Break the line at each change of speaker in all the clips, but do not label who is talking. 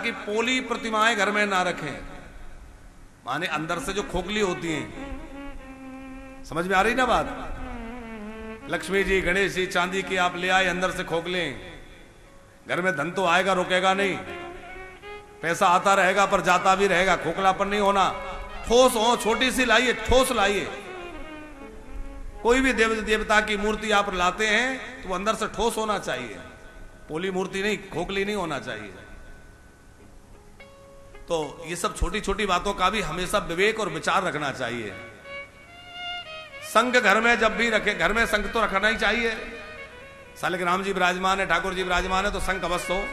कि पोली प्रतिमाएं घर में ना रखें, माने अंदर से जो खोखली होती हैं। समझ में आ रही ना बात? लक्ष्मी जी, गणेश जी चांदी की आप ले आए, अंदर से खोखले। घर में धन तो आएगा, रुकेगा नहीं, पैसा आता रहेगा पर जाता भी रहेगा, खोखलापन नहीं होना। ठोस हो, छोटी सी लाइए, ठोस लाइए। कोई भी देवता की मूर्ति आप लाते हैं तो अंदर से ठोस होना चाहिए, पोली मूर्ति नहीं, खोखली नहीं होना चाहिए। तो ये सब छोटी छोटी बातों का भी हमेशा विवेक और विचार रखना चाहिए। संघ घर में जब भी रखे, घर में संघ तो रखना ही चाहिए। शालिग्राम जी विराजमान है, ठाकुर जी विराजमान है, तो संघ अवश्य हो।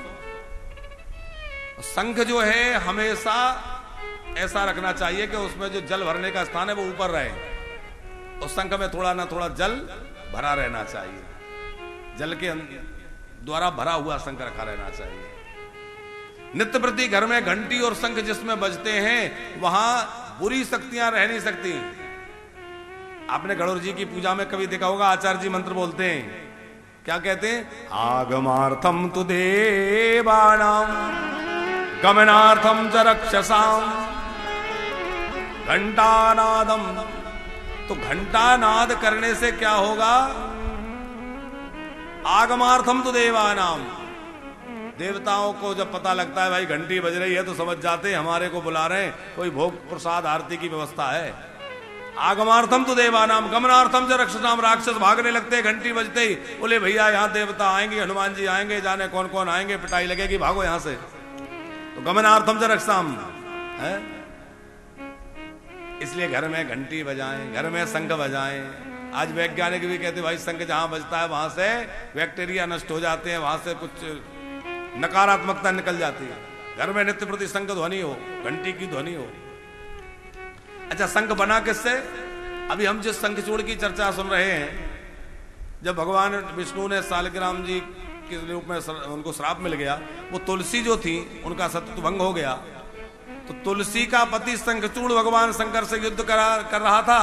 संघ जो है हमेशा ऐसा रखना चाहिए कि उसमें जो जल भरने का स्थान है वो ऊपर रहे, और संघ में थोड़ा ना थोड़ा जल भरा रहना चाहिए। जल के द्वारा भरा हुआ शंख रखा रहना चाहिए। नित्य प्रति घर में घंटी और शंख जिसमें बजते हैं वहां बुरी शक्तियां रह नहीं सकती। आपने गणोर जी की पूजा में कभी देखा होगा, आचार्य जी मंत्र बोलते हैं, क्या कहते हैं? आगमार्थम तु देवानां गमनार्थम च रक्षसाम घंटानादम। तो घंटानाद करने से क्या होगा? आगमार्थम तो देवानाम, देवताओं को जब पता लगता है भाई घंटी बज रही है तो समझ जाते हैं हमारे को बुला रहे हैं, कोई भोग प्रसाद आरती की व्यवस्था है। आगमार्थम तो देवानाम गमनार्थम च रक्षसाम। राक्षस भागने लगते हैं घंटी बजते ही, बोले भैया यहाँ देवता आएंगे, हनुमान जी आएंगे, जाने कौन कौन आएंगे, पिटाई लगेगी, भागो यहां से। तो गमनार्थम च रक्षसाम है, इसलिए घर में घंटी बजाएं, घर में शंख बजाएं। आज वैज्ञानिक भी कहते भाई शंख जहां बजता है वहां से बैक्टीरिया नष्ट हो जाते हैं, वहां से कुछ नकारात्मकता निकल जाती है। घर में नित्य प्रति शंख ध्वनि हो, घंटी की ध्वनि हो। अच्छा, शंख बना किससे? अभी हम जिस शंखचूड़ की चर्चा सुन रहे हैं, जब भगवान विष्णु ने शालिग्राम जी के रूप में उनको श्राप मिल गया, वो तुलसी जो थी उनका सत्व भंग हो गया, तो तुलसी का पति शंखचूड़ भगवान शंकर से युद्ध कर रहा था।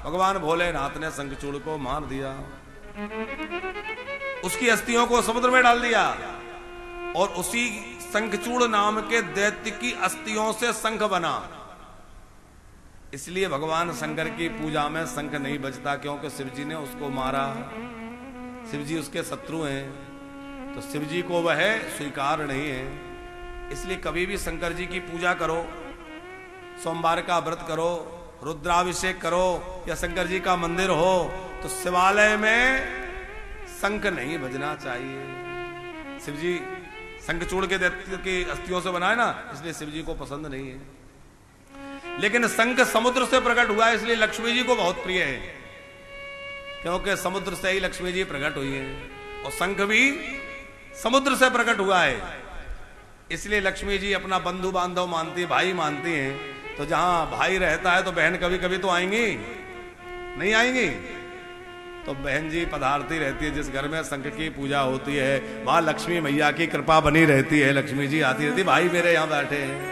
भगवान भोलेनाथ ने शंखचूड़ को मार दिया, उसकी अस्थियों को समुद्र में डाल दिया, और उसी शंखचूड़ नाम के दैत्य की अस्थियों से शंख बना। इसलिए भगवान शंकर की पूजा में शंख नहीं बजता, क्योंकि शिवजी ने उसको मारा। शिवजी उसके शत्रु हैं, तो शिवजी को वह स्वीकार नहीं है। इसलिए कभी भी शंकर जी की पूजा करो, सोमवार का व्रत करो, रुद्राभिषेक करो, या शंकर जी का मंदिर हो, तो शिवालय में शंख नहीं बजना चाहिए। शिवजी शंखचूड़ के दैत्य की अस्थियों से बनाए ना, इसलिए शिवजी को पसंद नहीं है। लेकिन शंख समुद्र से प्रकट हुआ है, इसलिए लक्ष्मी जी को बहुत प्रिय है, क्योंकि समुद्र से ही लक्ष्मी जी प्रकट हुई है, और शंख भी समुद्र से प्रकट हुआ है। इसलिए लक्ष्मी जी अपना बंधु बांधव मानती है, भाई मानती हैं। तो जहां भाई रहता है तो बहन कभी कभी तो आएंगी, नहीं आएंगी? तो बहन जी पधारती रहती है। जिस घर में शंख की पूजा होती है वहां लक्ष्मी मैया की कृपा बनी रहती है, लक्ष्मी जी आती रहती है, भाई मेरे यहाँ बैठे हैं।